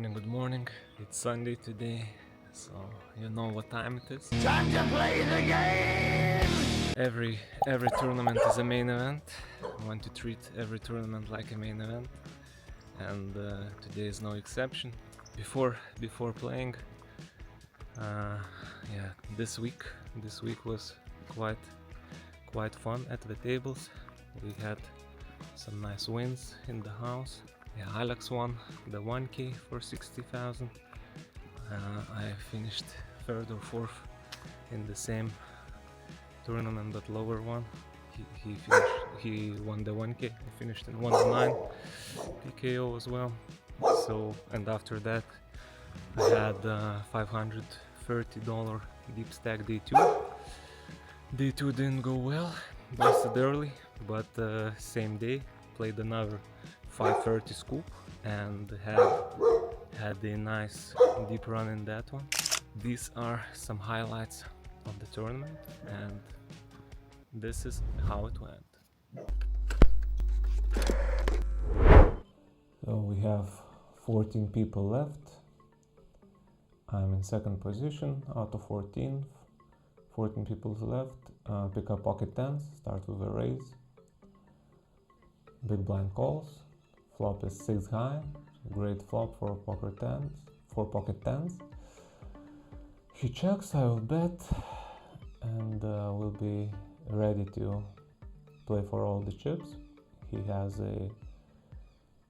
Good morning. It's Sunday today, so you know what time it is. Time to play the game! Every tournament is a main event. I want to treat every tournament like a main event, and today is no exception. Before playing, this week was quite fun at the tables. We had some nice wins in the house. Yeah, Alex won the 1K for 60,000. I finished third or fourth in the same tournament but lower one. He won the 1K. I finished in 1-9 PKO as well. So, and after that I had $530 deep stack day 2. Day 2 didn't go well, busted early, but same day played another 530 scoop and had a nice deep run in that one. These are some highlights of the tournament, and this is how it went. So we have 14 people left. I'm in second position out of 14. 14 people left. Pick up pocket tens, start with a raise. Big blind calls. Flop is 6 high. Great flop for pocket tens. He checks, I will bet, and will be ready to play for all the chips. He has a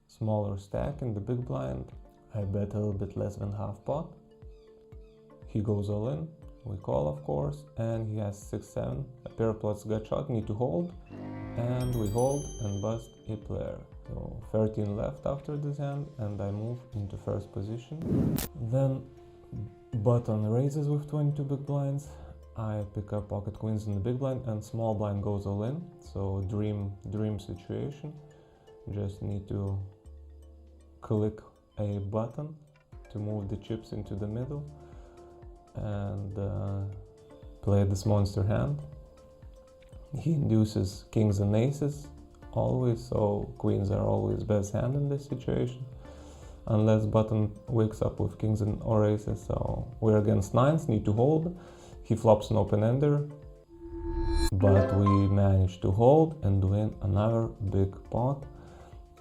smaller stack in the big blind. I bet a little bit less than half pot. He goes all in. We call, of course, and he has 6-7. A pair of plots got shot, need to hold, and we hold and bust a player. So 13 left after this hand, and I move into first position. Then button raises with 22 big blinds. I pick up pocket queens in the big blind, and small blind goes all in. So dream situation. Just need to click a button to move the chips into the middle and play this monster hand. He induces kings and aces always, so queens are always best hand in this situation, unless button wakes up with kings and or aces. So we're against nines, need to hold. He flops an open-ender, but we manage to hold and win another big pot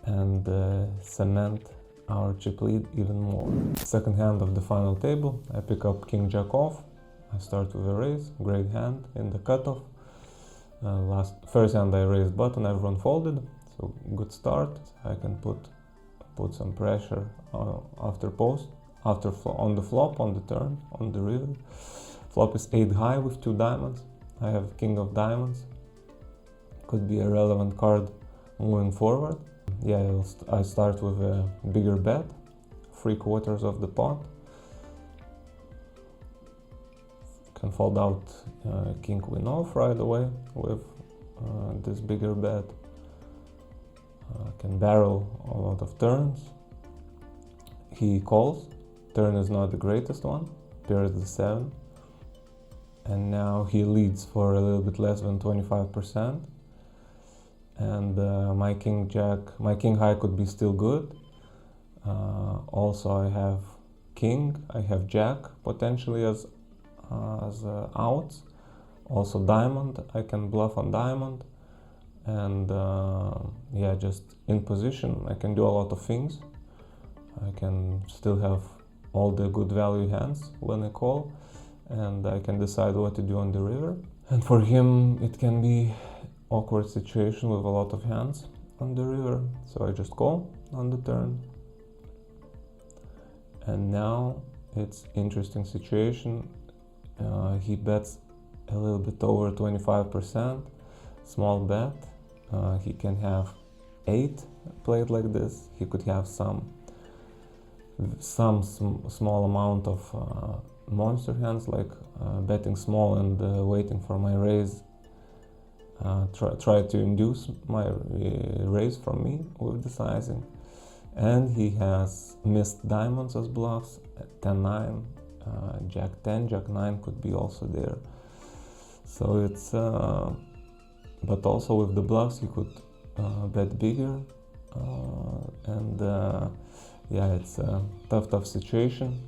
and cement our chip lead even more. Second hand of the final table, I pick up king jack off. I start with a raise, great hand in the cutoff. First hand I raised button, everyone folded, so good start. I can put some pressure on the flop, on the turn, on the river. Flop is 8 high with 2 diamonds. I have king of diamonds. Could be a relevant card moving forward. Yeah, I start with a bigger bet, 3/4 of the pot. Can fold out king queen off right away with this bigger bet. Can barrel a lot of turns. He calls. Turn is not the greatest one. Pair is the 7. And now he leads for a little bit less than 25%. And my king high could be still good. Also I have king, I have jack potentially as outs. Also diamond, I can bluff on diamond. And yeah, just in position I can do a lot of things. I can still have all the good value hands when I call, and I can decide what to do on the river. And for him it can be awkward situation with a lot of hands on the river, so I just call on the turn. And now it's interesting situation. He bets a little bit over 25%, small bet. He can have 8 played like this. He could have some small amount of monster hands, like betting small and waiting for my raise. Try to induce my raise from me with the sizing. And he has missed diamonds as bluffs, 10-9, jack 10, jack 9 could be also there. So it's, but also with the bluffs he could bet bigger, and yeah, it's a tough situation.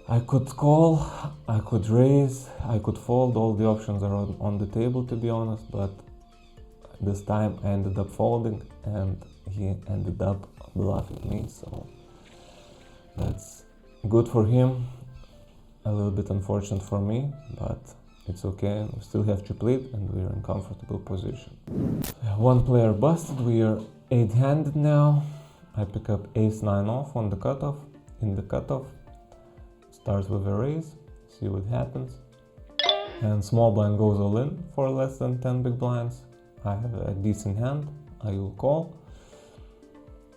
I could call, I could raise, I could fold, all the options are on the table, to be honest, but this time I ended up folding and he ended up bluffing me, so that's good for him, a little bit unfortunate for me, but it's okay. We still have chip lead and we're in comfortable position. One player busted, we are 8-handed now. I pick up ace-9 off on the cutoff. In the cutoff, starts with a raise, see what happens. And small blind goes all in for less than 10 big blinds. I have a decent hand, I will call.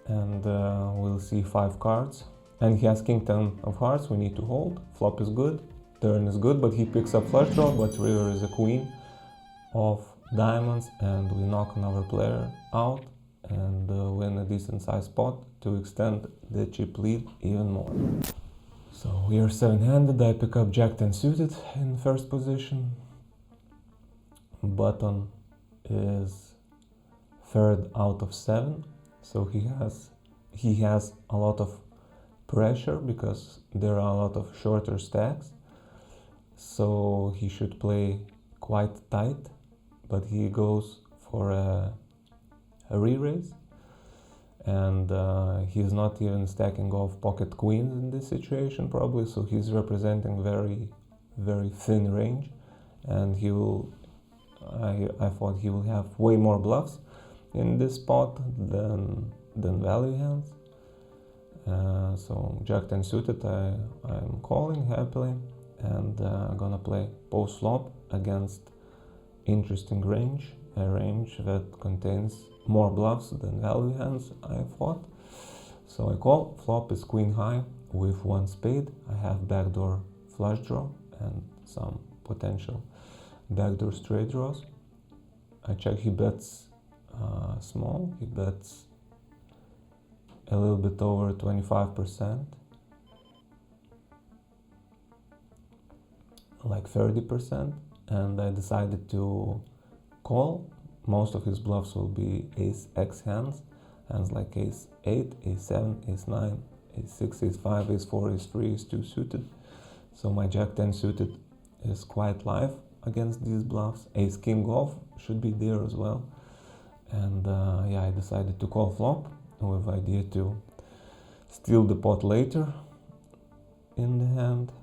And we'll see 5 cards. And he has king 10 of hearts, we need to hold. Flop is good, turn is good, but he picks up flush draw, but river is a queen of diamonds, and we knock another player out and win a decent sized pot to extend the chip lead even more. So we are 7-handed, I pick up jack 10 suited in first position. Button is third out of 7, so he has a lot of pressure because there are a lot of shorter stacks, so he should play quite tight, but he goes for a re-raise, and he's not even stacking off pocket queens in this situation probably, so he's representing very thin range, and he will I thought he will have way more bluffs in this spot than value hands. So jack 10 suited I'm calling happily, and gonna play post flop against interesting range, a range that contains more bluffs than value hands, I thought. So I call, flop is queen high with 1 spade. I have backdoor flush draw and some potential backdoor straight draws. I check, he bets small, he bets a little bit over 25%, like 30%, and I decided to call. Most of his bluffs will be ace x hands like ace 8, ace 7, ace 9, ace 6, ace 5, ace 4, ace 3, ace 2 suited. So my jack 10 suited is quite live against these bluffs. Ace king off should be there as well. And yeah, I decided to call flop with idea to steal the pot later in the hand.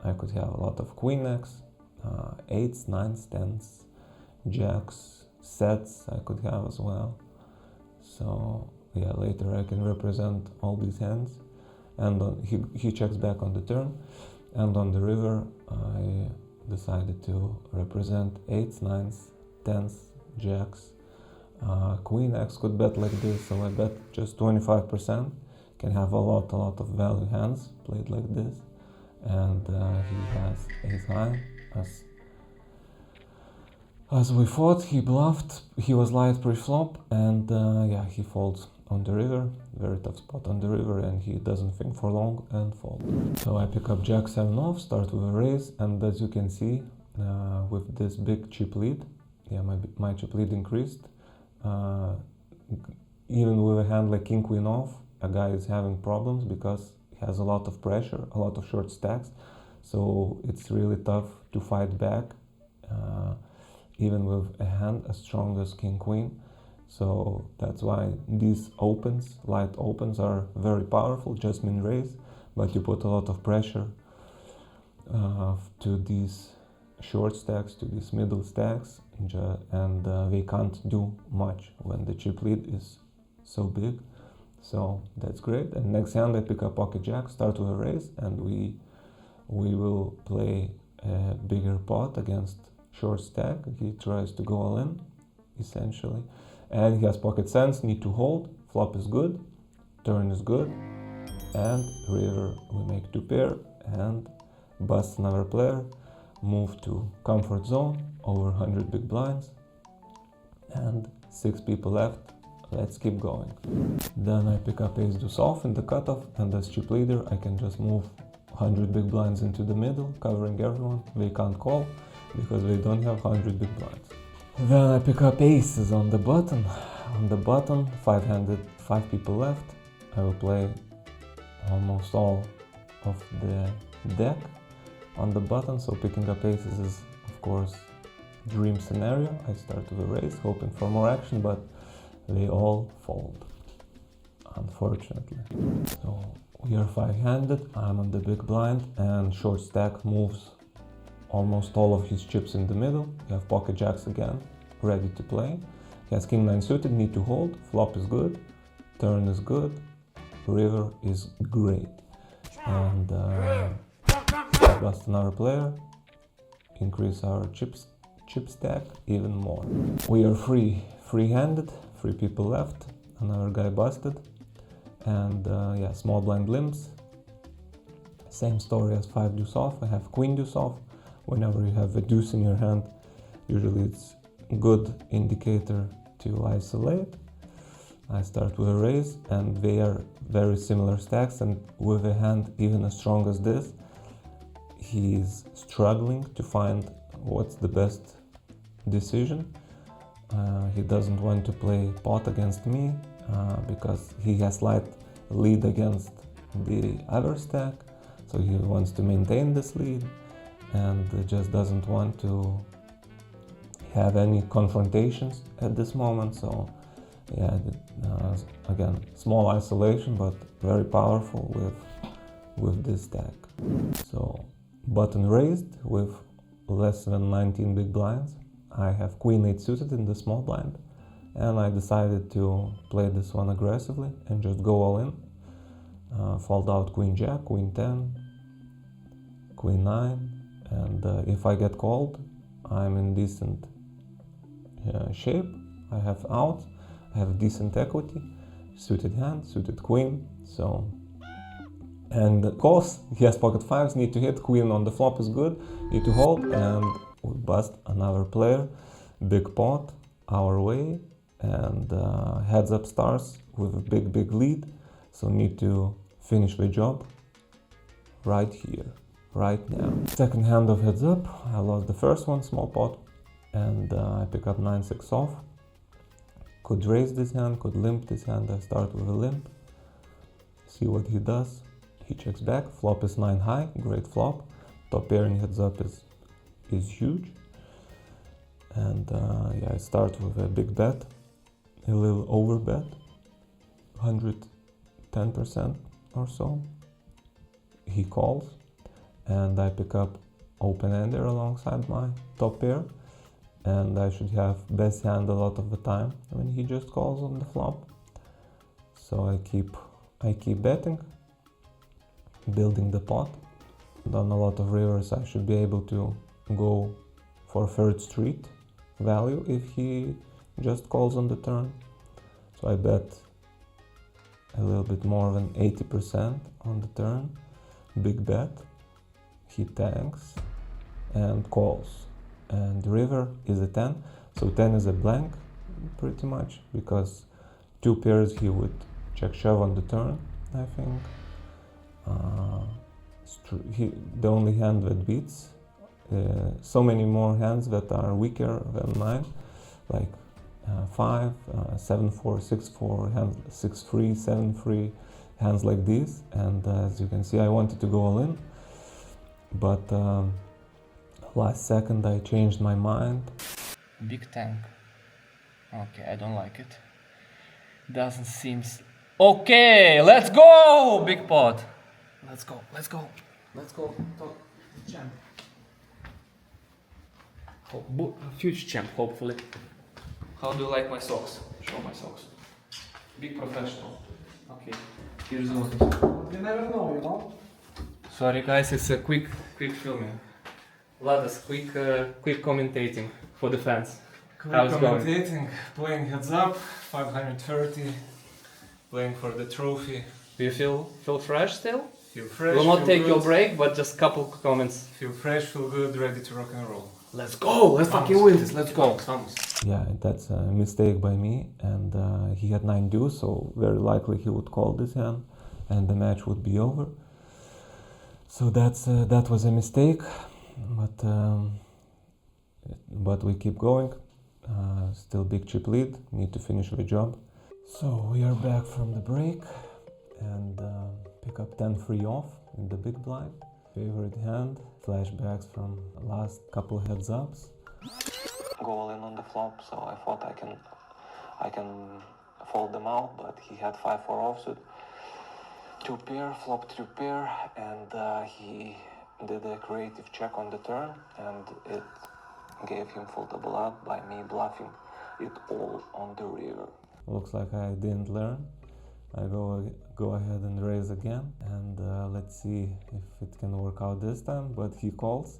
I could have a lot of queen x, 8s, 9s, 10s, jacks, sets I could have as well. So yeah, later I can represent all these hands. And he checks back on the turn, and on the river I decided to represent 8s, 9s, 10s, jacks. Queen x could bet like this, so I bet just 25%. Can have a lot of value hands played like this, and he has ace high. As we thought, he bluffed. He was light pre-flop, and yeah, he folds on the river. Very tough spot on the river, and he doesn't think for long and fold. So I pick up jack 7 off, start with a raise, and as you can see, with this big chip lead, yeah, my chip lead increased. Even with a hand like king queen off, a guy is having problems because he has a lot of pressure, a lot of short stacks, so it's really tough to fight back, even with a hand as strong as king queen. So that's why these opens, light opens, are very powerful, just min raise, but you put a lot of pressure to these short stacks, to these middle stacks, and they can't do much when the chip lead is so big. So that's great. And next hand I pick up pocket jack, start with a raise, and we will play a bigger pot against short stack. He tries to go all in, essentially, and he has pocket sense, need to hold. Flop is good, turn is good, and river we make 2 pair and bust another player, move to comfort zone, over 100 big blinds, and 6 people left. Let's keep going. Then I pick up ace deuce off in the cutoff, and as chip leader I can just move 100 big blinds into the middle, covering everyone. They can't call because they don't have 100 big blinds. Then I pick up aces on the button. On the button, 5-handed, 5 people left. I will play almost all of the deck on the button, so picking up aces is of course dream scenario. I start with a raise, hoping for more action, but they all fold, unfortunately. So we are five-handed, I'm on the big blind, and short stack moves almost all of his chips in the middle. You have pocket jacks again, ready to play. He has king 9 suited, need to hold, flop is good, turn is good, river is great. And bust another player, increase our chip stack even more. We are free-handed, 3 people left, another guy busted. And yeah, small blind limps. Same story as 5 deuce off. I have queen deuce off. Whenever you have a deuce in your hand, usually it's a good indicator to isolate. I start with a raise, and they are very similar stacks, and with a hand even as strong as this, he's struggling to find what's the best decision. He doesn't want to play pot against me because he has slight lead against the other stack, so he wants to maintain this lead and just doesn't want to have any confrontations at this moment. So yeah, again, small isolation but very powerful with this stack. So button raised with less than 19 big blinds. I have queen 8 suited in the small blind, and I decided to play this one aggressively and just go all in. Fold out queen jack, queen 10, queen 9, and if I get called, I'm in decent shape. I have outs, I have decent equity, suited hand, suited queen, so... And of course, he has pocket fives, need to hit, queen on the flop is good, need to hold, and we bust another player, big pot, our way, and heads up stars with a big lead, so need to finish the job right here, right now. Second hand of heads up, I lost the first one, small pot, and I pick up 9-6 off. Could raise this hand, could limp this hand. I start with a limp, see what he does. He checks back, flop is 9 high, great flop. Top pairing heads up is huge. And yeah, I start with a big bet, a little over bet, 110% or so. He calls, and I pick up open-ender alongside my top pair, and I should have best hand a lot of the time when he just calls on the flop. So I keep betting, building the pot. Done a lot of rivers, I should be able to go for third street value if he just calls on the turn. So I bet a little bit more than 80% on the turn, big bet. He tanks and calls, and river is a 10, so 10 is a blank pretty much, because 2 pairs he would check shove on the turn, I think. The only hand that beats, so many more hands that are weaker than mine, like 5, 7-4, 6-4, hands 6-3, 7-3, hands like these. And as you can see, I wanted to go all in, but last second I changed my mind. Big tank. Okay, I don't like it. Doesn't seem... Okay, let's go! Big pot. Let's go. Top champ. Huge champ, hopefully. How do you like my socks? Show my socks. Big professional. Okay, here's one. You never know, you know? Sorry guys, it's a quick filming. Vladas, quick commentating for the fans. How's it going? Commentating, playing heads up, 530, playing for the trophy. Do you feel fresh still? Feel fresh. We'll not feel take good. your break, but just couple comments. Feel fresh, feel good, ready to rock and roll. Let's go! Let's fucking win this, let's go! Yeah, that's a mistake by me, and he had 9 deuce, so very likely he would call this hand and the match would be over. So that was a mistake, but we keep going. Still big chip lead, need to finish the job. So we are back from the break, and Pick up 10 free off in the big blind. Favorite hand, flashbacks from last couple heads ups. Go all in on the flop, so I thought I can fold them out, but he had 5-4 offsuit. 2 pair, flop 2 pair, and he did a creative check on the turn, and it gave him full double out by me bluffing it all on the river. Looks like I didn't learn. I go ahead and raise again, and let's see if it can work out this time, but he calls,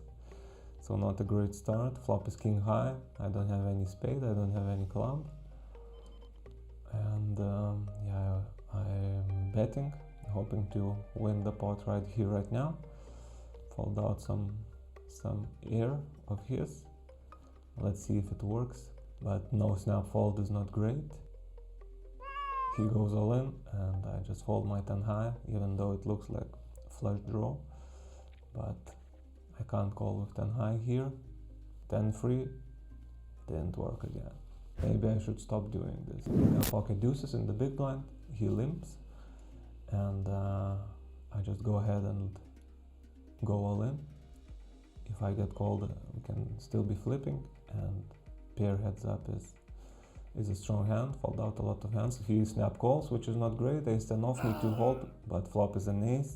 so not a great start. Flop is king high, I don't have any spade, I don't have any club, and yeah, I'm betting, hoping to win the pot right here, right now. Fold out some air of his, let's see if it works, but no snap fold is not great. He goes all in, and I just fold my 10 high, even though it looks like flush draw, but I can't call with 10 high here. 10 free, didn't work again. Maybe I should stop doing this. Now pocket deuces in the big blind, he limps, and I just go ahead and go all in. If I get called, we can still be flipping, and pair heads up is a strong hand. Fold out a lot of hands. He snap calls, which is not great. Ace 10 off, need to hold, but flop is an ace.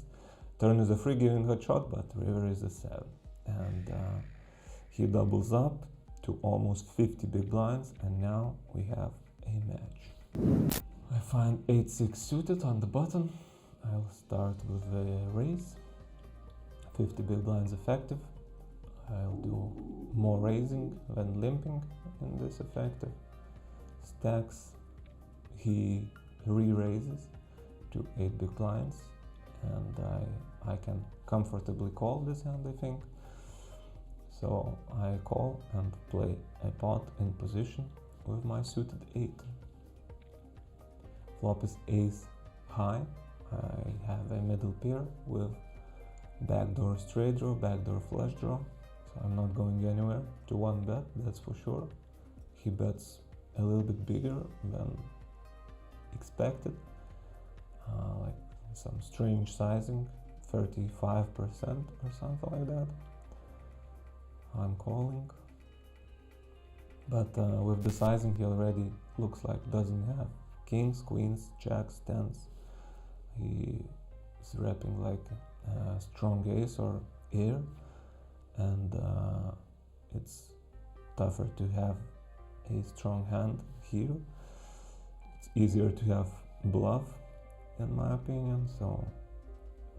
Turn is a free giving a shot, but river is a 7. And he doubles up to almost 50 big blinds, and now we have a match. I find 8-6 suited on the button. I'll start with a raise. 50 big blinds effective. I'll do more raising than limping in this effective. Stacks, he re-raises to 8 big blinds, and I can comfortably call this hand, I think. So I call and play a pot in position with my suited 8. Flop is ace high. I have a middle pair with backdoor straight draw, backdoor flush draw, so I'm not going anywhere to 1 bet, that's for sure. He bets a little bit bigger than expected, like some strange sizing, 35% or something like that. I'm calling, but with the sizing he already looks like doesn't have kings, queens, jacks, tens. He is wrapping like a strong ace or air, and it's tougher to have a strong hand here. It's easier to have bluff, in my opinion, so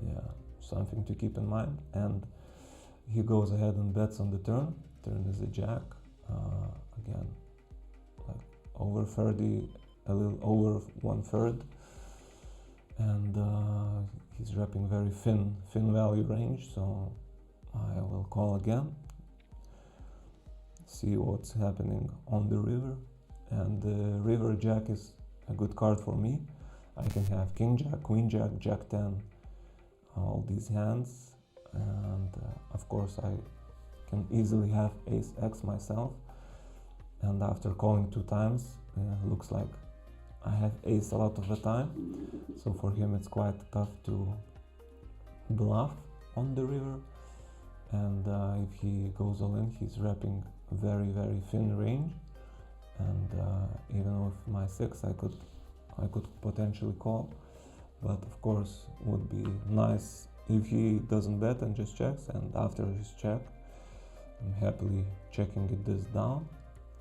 yeah, something to keep in mind. And he goes ahead and bets on the turn. Turn is a jack, again, like over 30, a little over 1/3, and he's wrapping very thin value range, so I will call again. See what's happening on the river, and the river jack is a good card for me. I can have king jack, queen jack, jack 10, all these hands, and of course I can easily have ace x myself, and after calling 2 times, looks like I have ace a lot of the time, so for him it's quite tough to bluff on the river. And if he goes all in, he's wrapping very thin range, and even with my 6 I could potentially call, but of course would be nice if he doesn't bet and just checks, and after his check I'm happily checking this down,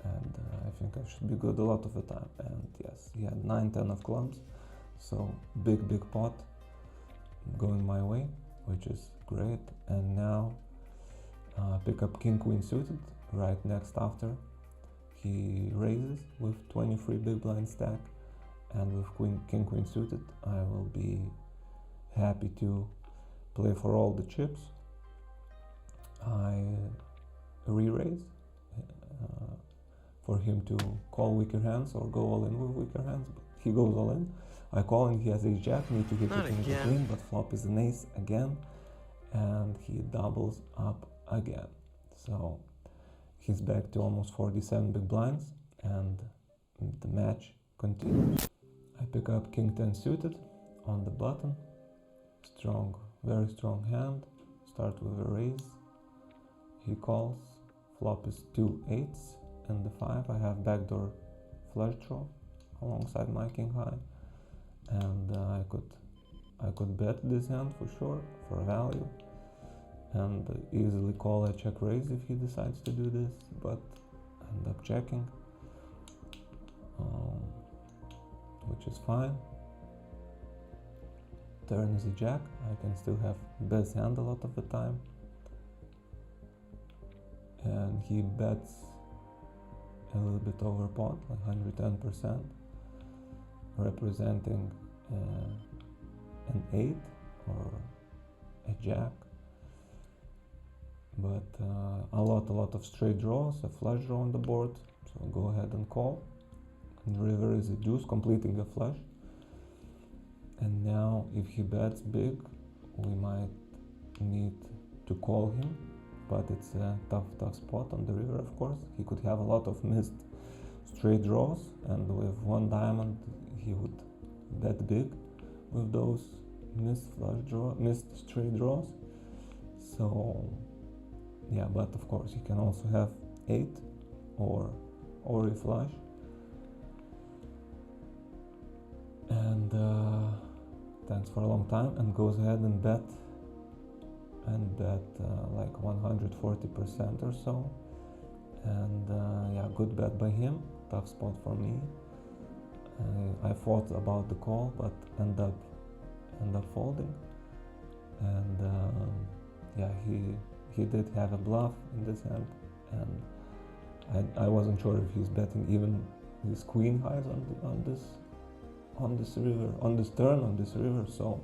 and I think I should be good a lot of the time. And yes, he had 9-10 of clubs, so big pot going my way, which is great. And now pick up king queen suited right next after. He raises with 23 big blind stack, and with king queen suited I will be happy to play for all the chips. I re-raise for him to call weaker hands or go all in with weaker hands, but he goes all in. I call and he has ace jack, need to hit it in between, but flop is an ace again, and he doubles up again. So he's back to almost 47 big blinds, and the match continues. I pick up king 10 suited on the button. Strong, very strong hand. Start with a raise. He calls. Flop is 2 8s and the 5. I have backdoor flush draw alongside my king high, and I could bet this hand for sure for value, and easily call a check raise if he decides to do this, but end up checking, which is fine. Turn is a jack. I can still have best hand a lot of the time, and he bets a little bit over pot, like 110%, representing an 8 or a jack, but a lot of straight draws, a flush draw on the board, so go ahead and call. And river is a deuce, completing a flush. And now if he bets big, we might need to call him, but it's a tough spot on the river, of course. He could have a lot of missed straight draws, and with one diamond he would bet big with those missed straight draws. So yeah, but of course you can also have 8 or a flush, and thanks for a long time, and goes ahead and bet like 140% or so, and yeah, good bet by him. Tough spot for me. I thought about the call, but end up folding, and yeah, he did have a bluff in this hand, and I wasn't sure if he's betting even his queen highs on this river, on this turn, on this river. So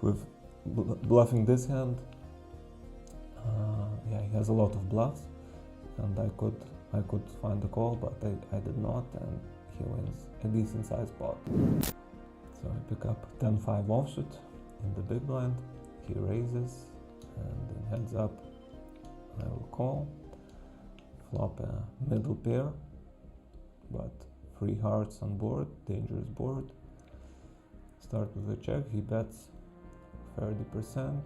with bluffing this hand, yeah, he has a lot of bluffs, and I could find the call, but I did not, and he wins a decent sized pot. So I pick up 10-5 offsuit in the big blind. He raises, and then heads up I will call. Flop a middle pair, but 3 hearts on board, dangerous board. Start with a check. He bets 30%. I'm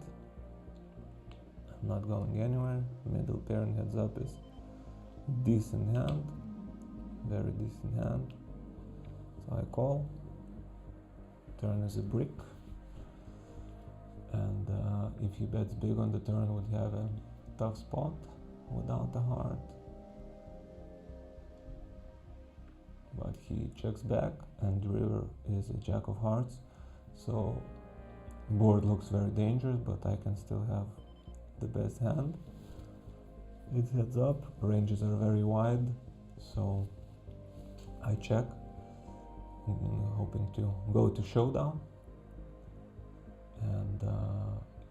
not going anywhere. Middle pair and heads up is decent hand, very decent hand. So I call. Turn is a brick, and if he bets big on the turn, would have a tough spot without a heart. But he checks back, and the river is a jack of hearts, so board looks very dangerous, but I can still have the best hand. It heads up, ranges are very wide, so I check, hoping to go to showdown, and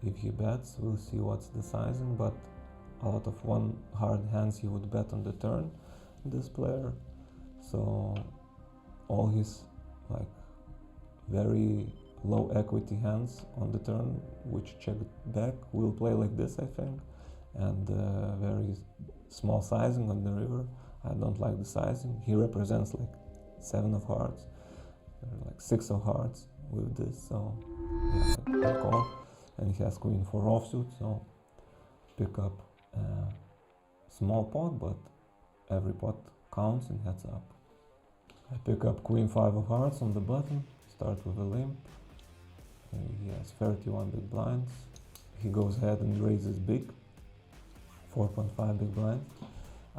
if he bets, we'll see what's the sizing, but a lot of one hard hands he would bet on the turn, this player. So all his like very low equity hands on the turn, which check back, will play like this, I think, and very small sizing on the river. I don't like the sizing. He represents like 7 of hearts, like 6 of hearts with this, so yeah, I call, and he has queen 4 offsuit, so pick up small pot, but every pot counts and heads up. I pick up queen 5 of hearts on the button, start with a limp. He has 31 big blinds. He goes ahead and raises big, 4.5 big blinds.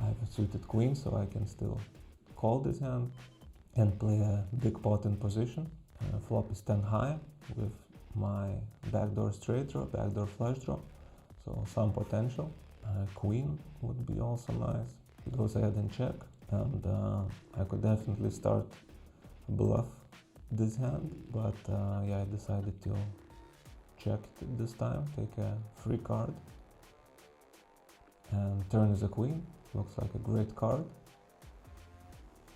I have a suited queen, so I can still call this hand and play a big pot in position. Flop is 10 high with my backdoor straight draw, backdoor flush draw, so some potential. Queen would be also nice. He goes ahead and check, and I could definitely start bluff this hand, but yeah, I decided to check it this time, take a free card, and turn is a queen. Looks like a great card,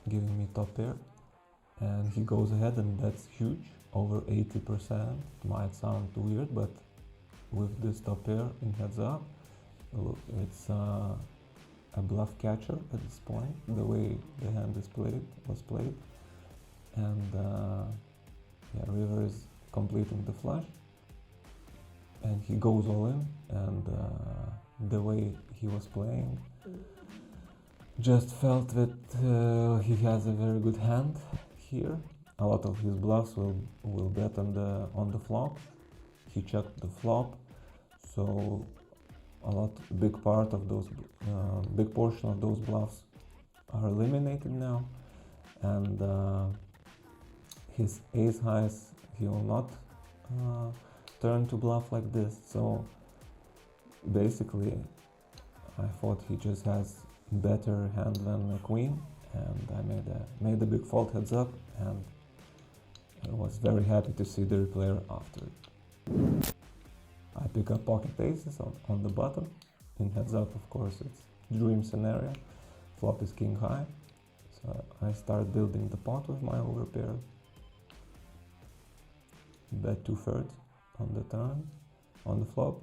giving me top pair, and he goes ahead and bets huge, over 80%. Might sound weird, but with this top pair in heads up, it's a bluff catcher at this point, the way the hand was played, and yeah, river is completing the flush, and he goes all in, and the way he was playing just felt that he has a very good hand here. A lot of his bluffs will bet on the flop. He checked the flop, so big portion of those bluffs are eliminated now, and his ace highs he will not turn to bluff like this. So basically, I thought he just has better hand than a queen, and I made a big fold heads up, and I was very happy to see the replayer after it. I pick up pocket aces on the button. In heads up, of course, it's dream scenario. Flop is king high, so I start building the pot with my overpair. Bet 2/3 on the turn, on the flop.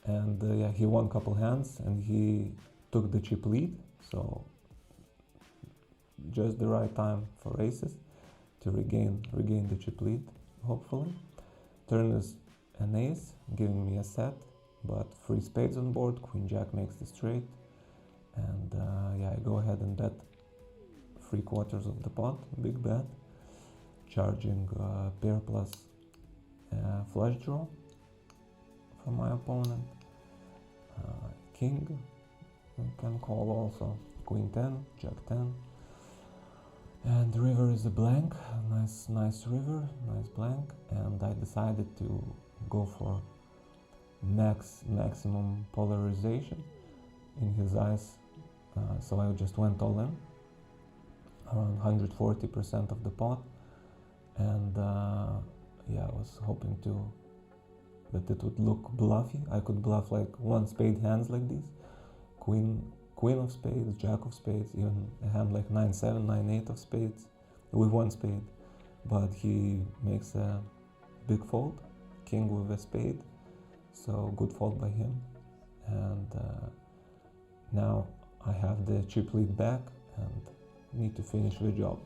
And yeah, he won a couple hands and he took the chip lead, so just the right time for aces to regain the chip lead, hopefully. Turn is an ace, giving me a set, but 3 spades on board, queen jack makes the straight, and yeah, I go ahead and bet 3/4 of the pot, big bet, charging pair plus flush draw from my opponent. King, you can call also, queen 10, jack 10, and river is a blank, nice river, nice blank, and I decided to go for maximum polarization in his eyes, so I just went all in, around 140% of the pot, and yeah, I was hoping that it would look bluffy. I could bluff like 1 spade hands like this, queen of spades, jack of spades, even a hand like 9/7, 9/8 of spades with 1 spade, but he makes a big fold, king with a spade, so good fold by him, and now I have the chip lead back and need to finish the job.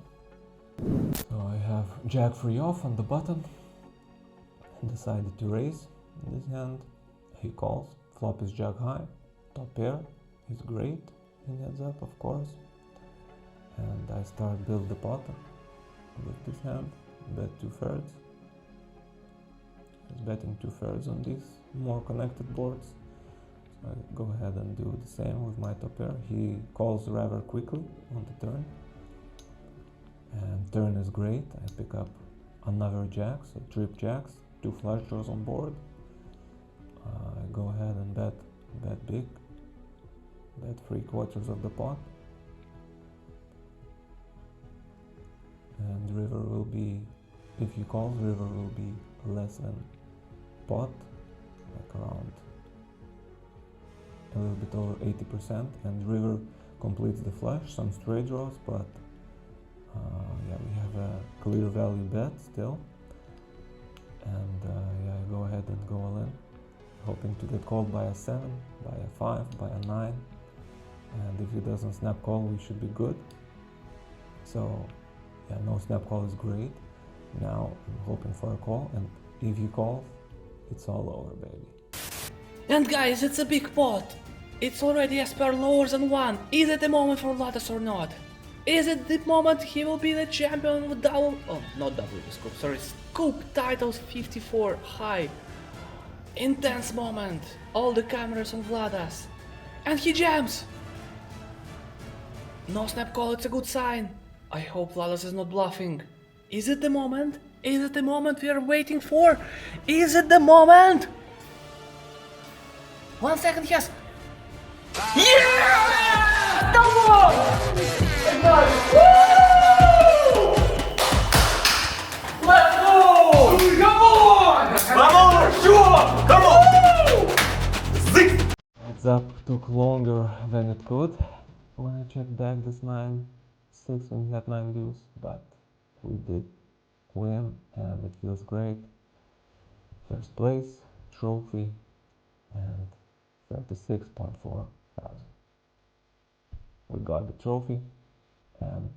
So I have jack 3 off on the button and decided to raise this hand. He calls, flop is jack high, top pair is great in heads up, of course, and I start build the pot with this hand, bet 2/3. He's betting 2/3 on these more connected boards, so I go ahead and do the same with my top pair. He calls rather quickly on the turn, and turn is great. I pick up another jack, so trip jacks, 2 flush draws on board. I go ahead and bet big, bet 3/4 of the pot, and river will be, if he calls, river will be less than pot, like around a little bit over 80%, and river completes the flush, some straight draws, but yeah, we have a clear value bet still, and yeah, I go ahead and go all in, hoping to get called by a 7, by a 5, by a 9, and if he doesn't snap call, we should be good. So yeah, no snap call is great. Now I'm hoping for a call, and if he calls, it's all over, baby. And guys, it's a big pot. It's already as per lower than 1. Is it the moment for Vladiator or not? Is it the moment he will be the champion of scoop titles 54 high? Intense moment. All the cameras on Vladas. And he jams. No snap call, it's a good sign. I hope Vladas is not bluffing. Is it the moment? Is it the moment we are waiting for? Is it the moment? 1 second, yes. Yeah! Come on! Woo! Let's go! Come on! Vamos! Sure! Come on! Heads up took longer than it could when I checked back this 9-6 when he had 9 deuce, but we did win and it feels great. First place, trophy, and 36.4 thousand. We got the trophy, and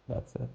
that's it.